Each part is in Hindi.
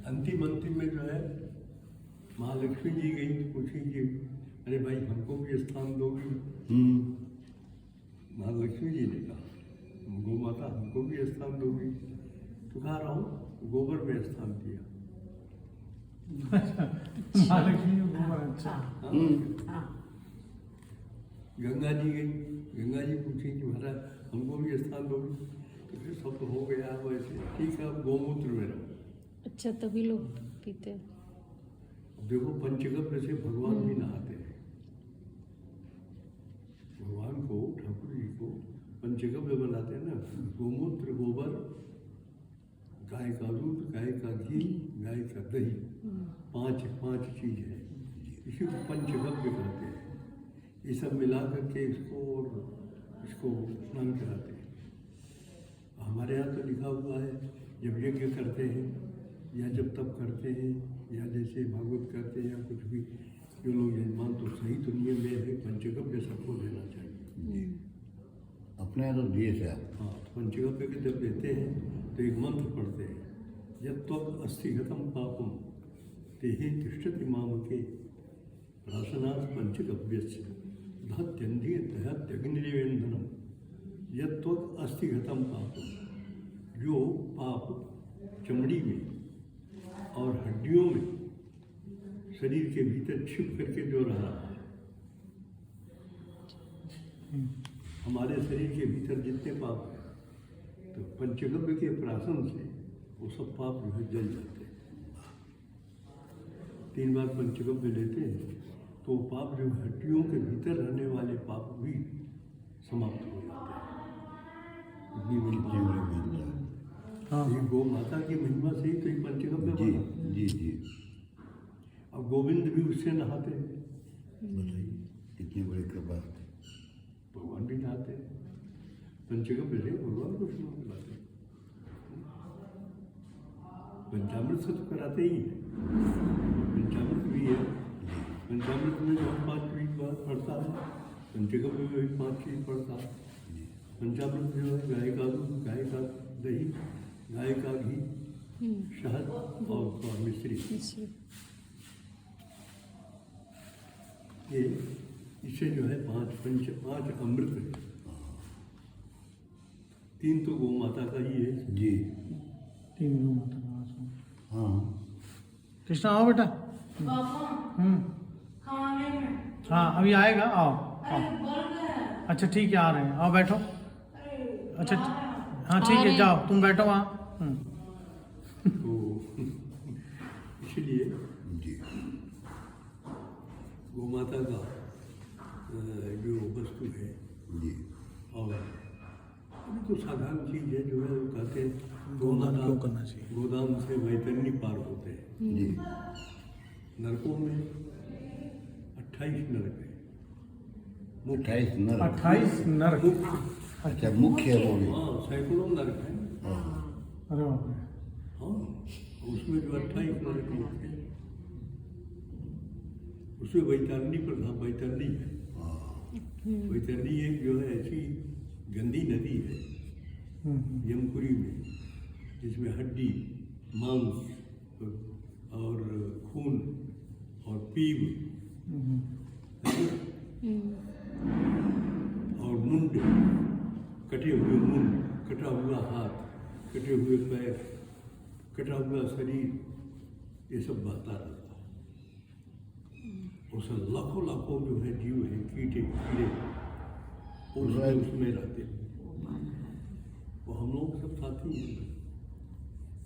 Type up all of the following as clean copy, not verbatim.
अंतिम में जो है महालक्ष्मी जी गई तो पूछी कि अरे भाई हमको भी स्थान दोगी। महालक्ष्मी जी ने कहा गौ माता हमको भी स्थान दोगी, तो कहा रहा हूँ गोबर में स्थान दिया। महालक्ष्मी जी गोबर, अच्छा। गंगा जी गई, गंगा जी पूछी कि महाराज हमको भी स्थान दोगी, तो फिर सब तो हो गया वैसे, ठीक है अब गौमूत्र में रहो। अच्छा, तभी लोग पीते हैं। देखो पंचगव्य से भगवान भी नहाते हैं। भगवान को, ठाकुर जी को पंचगव्य बनाते हैं ना, गोमूत्र, गोबर, गाय का दूध, गाय का घी, गाय का दही, पांच चीज है, इसी को पंचगव्य कहते हैं। ये सब मिला करके इसको स्नान कराते हैं। हमारे यहाँ तो लिखा हुआ है जब यज्ञ करते हैं या जब तप करते हैं या जैसे भागवत करते हैं या कुछ भी, जो लोग यजमान, तो सही तो नियम में है पंचगव्य सबको देना चाहिए। अपने यहाँ तो दिए थे आप। हाँ, तो पंचगव्य के जब देते हैं तो एक मंत्र पढ़ते हैं, यद त्वक अस्थिगतम पापम तेहे तिष्ठति मामके प्राशनात् पंचगव्यस्य धत्यन्धि दहत्यग्निवेन्दनम। यद त्वक अस्थिगतम पापम, जो पाप चमड़ी में और हड्डियों में शरीर के भीतर छिप करके जो रहा है, हमारे शरीर के भीतर जितने पाप हैं, तो पंचगव्य के प्राशन से वो सब पाप जो है जल जाते हैं। 3 बार पंचगव्य लेते हैं तो पाप जो हड्डियों के भीतर रहने वाले पाप भी समाप्त हो जाते हैं। इतनी बड़ी हाँ, ये गौ माता की महिमा से ही तो ये पंचगव्य जी बना। जी जी। अब गोविंद भी उससे नहाते हैं, बताइए कितनी बड़ी कृपा। भगवान भी नहाते हैं पंचगव्य से, भगवान को स्नान कराते हैं। पंचामृत से तो कराते ही हैं, पंचामृत भी है। पंचामृत में जो 5 चीज पड़ता है, पंचगव्य में भी 5 चीज पड़ता है। पंचामृत जो है गाय का दूध, गाय का दही, गाय का घी, शहद और मिश्री। ये इसे जो है 5 अमृत है। 3 तो गौ माता का ही है। जी 3 गौ माता का आसन। हाँ। कृष्णा आओ बेटा। हाँ अभी आएगा, आओ आओ। अच्छा ठीक है, आ रहे हैं, आओ बैठो। अच्छा हाँ ठीक है, जाओ तुम बैठो वहाँ। तो इसलिए जी गौ माता का जो वस्तु है, जी। और अभी तो साधारण चीज है जो है, वो कहते हैं गोदान क्यों करना चाहिए? गोदान से वैतरणी पार होते हैं। जी नरकों में 28 नरक है। 28 नर। 28 नरक। अच्छा मुख्य है वो भी। हाँ, सैकड़ों नरक है। अरे बाप रे। हाँ, उसमें जो 28 नरक मुख्य है, उसमें वैतरणी प्रधान, वैतरणी है। वैतरणी एक जो है ऐसी गंदी नदी है यमपुरी में, जिसमें हड्डी, मांस और खून और पीप और मुंड, कटे हुए मुंड, कटा हुआ हाथ, कटे हुए पैर, कटा हुआ शरीर, ये सब बहता रहता है। उस लाखों जो है जीव है, कीड़े उसमें रहते हैं। वो हम लोग सब साथी हैं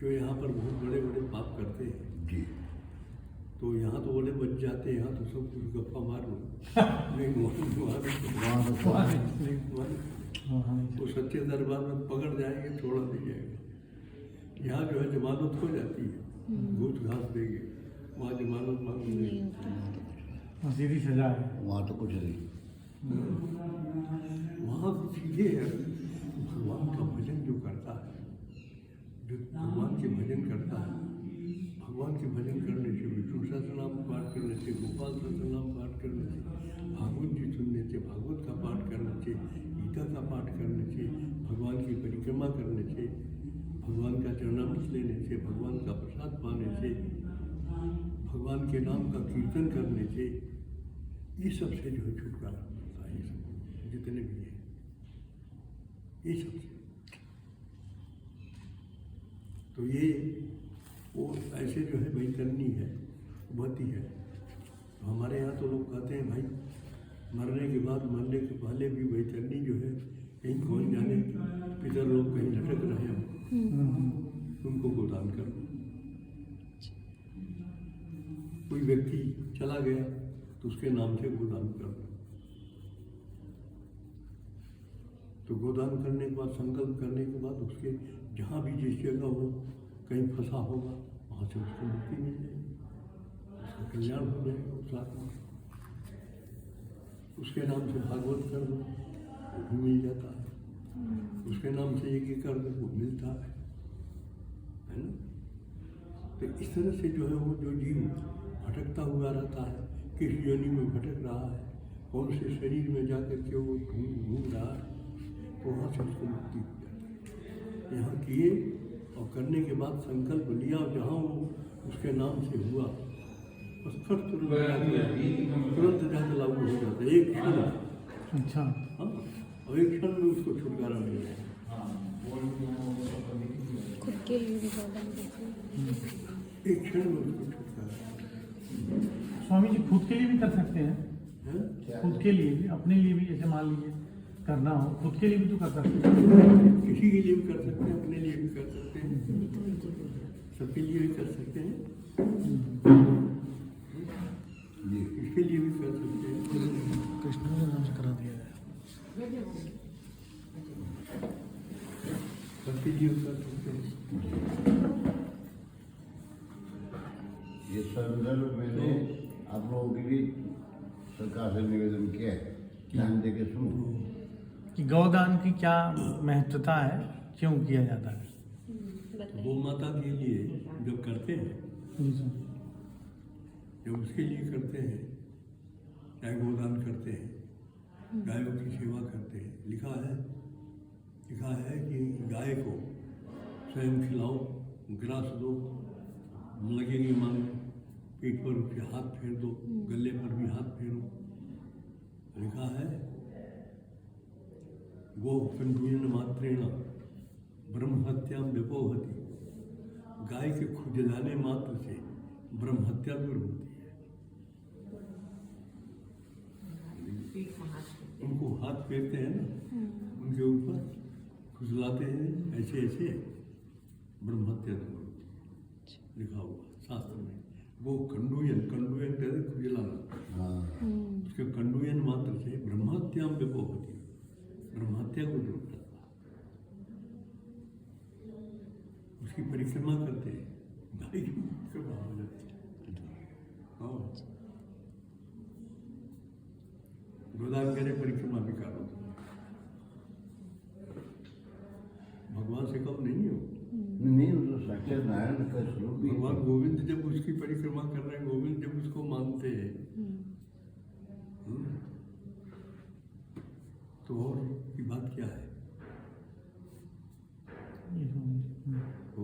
जो यहाँ पर बहुत बड़े बड़े पाप करते हैं। जी तो यहाँ तो बोले बच जाते हैं, यहाँ तो सब कुछ गप्पा मार लो। नहीं, वो सच्चे दरबार में पकड़ जाएंगे, छोड़ा नहीं जाएगा। यहाँ जो है जमानत हो जाती है, घूस घास देंगे, वहाँ जमानत मांग नहीं, सीधी सजा है। वहाँ तो कुछ नहीं। वहाँ तो सीधे है। भगवान का भजन जो करता है, जो भगवान के भजन करता है, भगवान के भजन करने से, विष्णु सहस्रनाम पाठ करने से, गोपाल सहस्रनाम पाठ करने से, भागवत जी सुनने से, भागवत का पाठ करने से, गीता का पाठ करने से, भगवान की परिक्रमा करने से, भगवान का चरणामृत लेने से, भगवान का प्रसाद पाने से, के नाम का कीर्तन करने से ये सबसे जो है छुटकारा मिलता है। ये सब जितने भी हैं ये सबसे, तो ये वो ऐसे जो है वैतरणी है, उभरती है। तो हमारे यहाँ तो लोग कहते हैं भाई मरने के बाद, मरने के पहले भी वैतरणी जो है कहीं कौन जाने पितर लोग कहीं लटक रहे हो, उनको गोदान कर दो। कोई व्यक्ति चला गया तो उसके नाम से गोदान कर दो। तो गोदान करने के बाद, संकल्प करने के बाद उसके जहाँ भी जिस जगह हो, कहीं फंसा होगा वहाँ से उसको मुक्ति मिल जाएगी, उसका कल्याण हो जाएगा उस आत्मा। उसके नाम से भागवत कर दो वो भी मिल जाता है, उसके नाम से यज्ञ कर दो वो मिलता है ना। तो इस तरह से जो है वो जो जीव भटकता हुआ रहता है, किस योनि में भटक रहा है, कौन से शरीर में जाकर के वो घूम रहा है, तो वहाँ से उसको मुक्ति हो जाती है। यहाँ किए और करने के बाद संकल्प लिया, जहाँ वो उसके नाम से हुआ बस फट तुरंत जाकर लागू हो जाता है, एक क्षण। अच्छा, हाँ, और एक क्षण में उसको छुटकारा मिल जाए। खुद के लिए भी गोदान देते हैं। एक क्षण में उसको छुटकारा। स्वामी जी खुद के लिए भी कर सकते हैं, हैं? खुद के लिए भी, अपने लिए भी, जैसे मान लीजिए करना हो, खुद के लिए भी तो कर सकते हैं। किसी के लिए भी कर सकते हैं, अपने लिए भी कर सकते हैं, सबके लिए भी कर सकते हैं, इसके लिए भी कर सकते हैं। कृष्ण के नाम से करा दिया है। सबके लिए कर सकते हैं। ये संदर्भ मैंने आप लोगों के लिए सरकार से निवेदन किया है, ध्यान दे के सुनो कि गौदान की क्या महत्वता है, क्यों किया जाता है। गौ माता के लिए जब करते हैं, जी सर। जब उसके लिए करते हैं, चाहे गोदान करते हैं, गायों की सेवा करते हैं, लिखा है कि गाय को स्वयं खिलाओ, ग्रास दो, लगेगी मांग, पीठ पर उसके हाथ फेर दो, गले पर भी हाथ फेरो। लिखा है गो कंडूयन मात्रेण ब्रह्म हत्याम व्यपोहति, गाय के खुजलाने मात्र से ब्रह्म हत्या दूर होती है। उनको हाथ फेरते हैं ना, उनके ऊपर खुजलाते हैं, ऐसे ऐसे ब्रह्म हत्या दूर होती है, लिखा हुआ शास्त्र में। वो कंडूयन कहते खुजलाना, उसके कंडूयन मात्र से ब्रह्महत्याम व्यपोहति, ब्रह्महत्या को दूर करता है। उसकी परिक्रमा करते हैं, गाय की परिक्रमा हो जाती है। हाँ, गोदान करे परिक्रमा भी करो, भगवान से कम नहीं हो। नहीं, तो साक्षात नारायण का स्वरूप भी भगवान गोविंद जब उसकी परिक्रमा कर रहे हैं, गोविंद जब उसको मानते हैं, तो और की बात क्या है। तो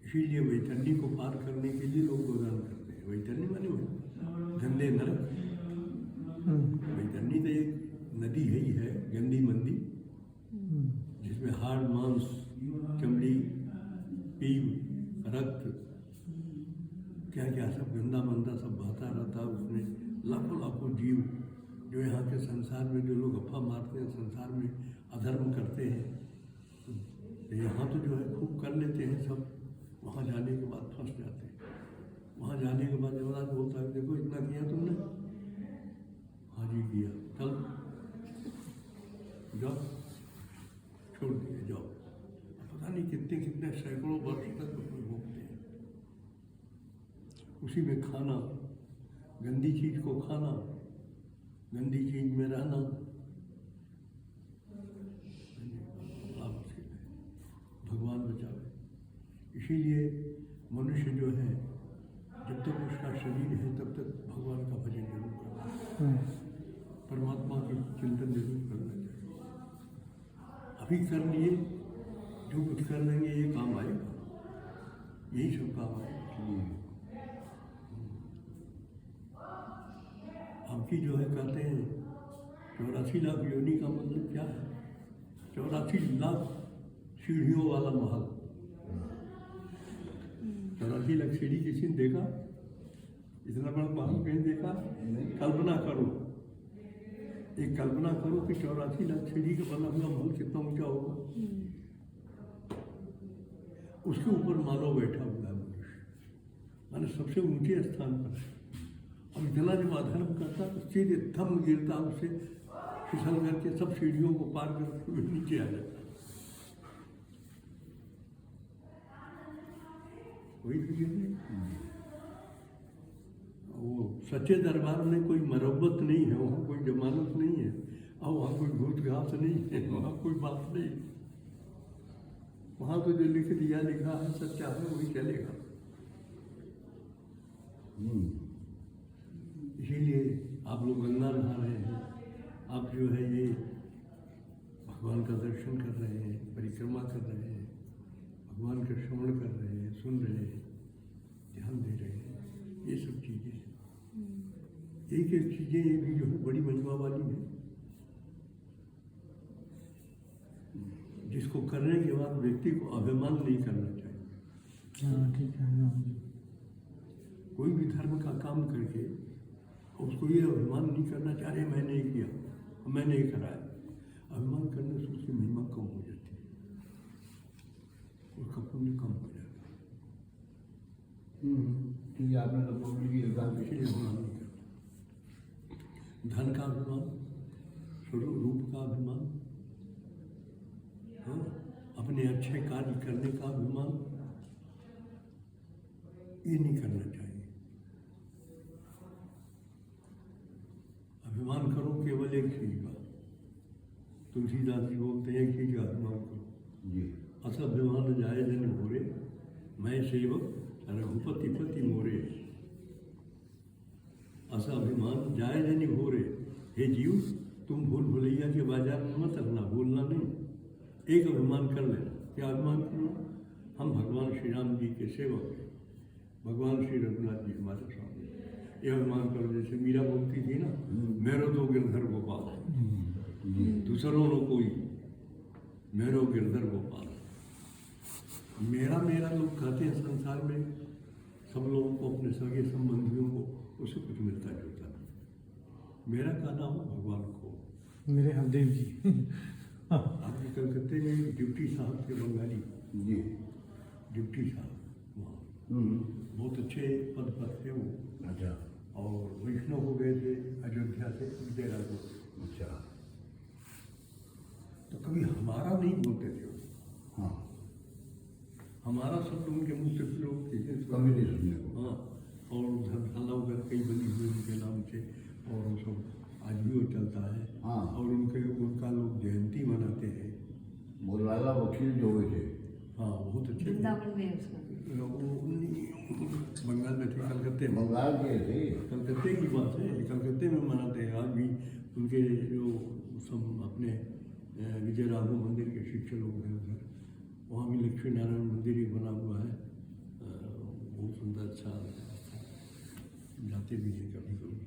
इसीलिए वैतरणी को पार करने के लिए लोग गोदान करते हैं। वैतरणी माने वही गंदे नरक। वैतरणी तो एक नदी है ही है, गंदी मंदी, जिसमें हाड़, मांस, चमड़ी, पीव, रक्त, क्या क्या सब गंदा मंदा सब बहता रहता है। उसमें लाखों लाखों जीव जो यहाँ के संसार में, जो लोग अफवाह मारते हैं, संसार में अधर्म करते हैं, तो यहाँ तो जो है खूब कर लेते हैं सब, वहाँ जाने के बाद फंस जाते हैं। वहाँ जाने के बाद यमराज बोलता है, देखो इतना किया तुमने, हाँ जी किया, चल जाओ, छोड़ दिए, जाओ। पता नहीं कितने कितने सैकड़ों वर्ष तक उसमें भोगते हैं, उसी में खाना, गंदी चीज को खाना, गंदी चीज में रहना, भगवान बचावे। इसीलिए मनुष्य जो है, जब तक उसका शरीर है तब तक भगवान का भजन जरूर करना, परमात्मा की चिंतन जरूर करना चाहिए। अभी कर लिए, जो कुछ कर लेंगे ये काम आएगा, यही सब काम आएगा। बाकी जो है कहते हैं 84 लाख योनि का मतलब क्या है? 84 लाख सीढ़ियों वाला महल। 84 लाख सीढ़ी किसी ने देखा? इतना बड़ा महल कहीं देखा? कल्पना करो, एक कल्पना करो कि 84 लाख सीढ़ी का बना हुआ महल कितना ऊंचा होगा। उसके ऊपर मानव बैठा हुआ है, मनुष्य माने सबसे ऊंचे स्थान पर है। और इतना जब अधर्म करता तो सीधे थम गिरता, उससे फिसल करके सब सीढ़ियों को पार करके हुए नीचे आ जाता। वही तो है। वो सच्चे दरबार में कोई मरम्मत नहीं है, वहाँ कोई जमानत नहीं है, और वहाँ कोई घूस घास नहीं है, वहाँ कोई बात नहीं। वहाँ तो जो लिख दिया लिखा है सच्चा है वही चलेगा। इसीलिए आप लोग गंगा नहा रहे हैं, आप जो है ये भगवान का दर्शन कर रहे हैं, परिक्रमा कर रहे हैं, भगवान का श्रवण कर रहे हैं, सुन रहे हैं, ध्यान दे रहे हैं, ये सब चीज़ें एक एक चीज़ें ये भी जो है बड़ी महिमा वाली है, जिसको करने के बाद व्यक्ति को अभिमान नहीं करना चाहिए। हाँ ठीक है। कोई भी धर्म का काम करके उसको ये अभिमान नहीं करना चाह रहे मैंने ये किया, मैंने ये कराया। अभिमान करने से उसकी महिमा कम हो जाती है, उसका पुण्य कम हो जाता ठीक है, आपने तो बोल दी है। इसलिए अभिमान नहीं करता। धन का अभिमान, स्वरूप रूप का अभिमान, हाँ, अपने अच्छे कार्य करने का अभिमान, ये नहीं करना चाहिए। अभिमान करो केवल एक चीज का, तुलसीदास जी बोलते हैं एक चीज का अभिमान करो जी। असभ्यमान जाए जन भोरे, मैं सेवक रघुपति पति मोरे। असभ्यमान जाए जन भोरे, हे जीव तुम भूल भुलैया के बाजार में मत रखना, भूलना नहीं। एक अभिमान कर लेना। क्या अभिमान करना? हम भगवान श्री राम जी के सेवक हैं, भगवान श्री रघुनाथ जी हमारे स्वामी। ये अभिमान करो, जैसे मीरा बोलती थी ना, मेरो तो गिरधर गोपाल है, दूसरों ने कोई, मेरो गिरधर गोपाल। मेरा मेरा लोग कहते हैं संसार में, सब लोगों को अपने सगे संबंधियों को उससे कुछ मिलता जुलता नहीं। मेरा का नाम भगवान को, मेरे हरदेव जी। आपके कलकत्ते में डिप्टी साहब थे बंगाली जी। डिप्टी साहब, वहाँ बहुत अच्छे पद पर थे वो। अच्छा और वैष्णव हो गए थे अयोध्या से देहरादून। अच्छा। तो कभी हमारा नहीं बोलते थे वो, हाँ, हमारा शब्द उनके मुंह से लोग कभी नहीं सुनने को। हाँ, और धर्मशाला वगैरह कई बनी हुई उनके नाम से, और वो सब आज भी वो चलता है। हाँ। और उनका लोग जयंती मनाते हैं। वो लाला वकील जो हुए थे, हाँ, बहुत अच्छे थे। वृंदावन में उसका वो बंगाल में थे, कलकत्ते में, बंगाल के थे। कलकत्ते की बात है, कलकत्ते में मनाते हैं आज भी। उनके जो सब अपने विजय राघव मंदिर के शिक्षक लोग हैं उधर, वहाँ भी लक्ष्मी नारायण मंदिर ही बना हुआ है, बहुत सुंदर अच्छा, जाते भी हैं कभी कभी।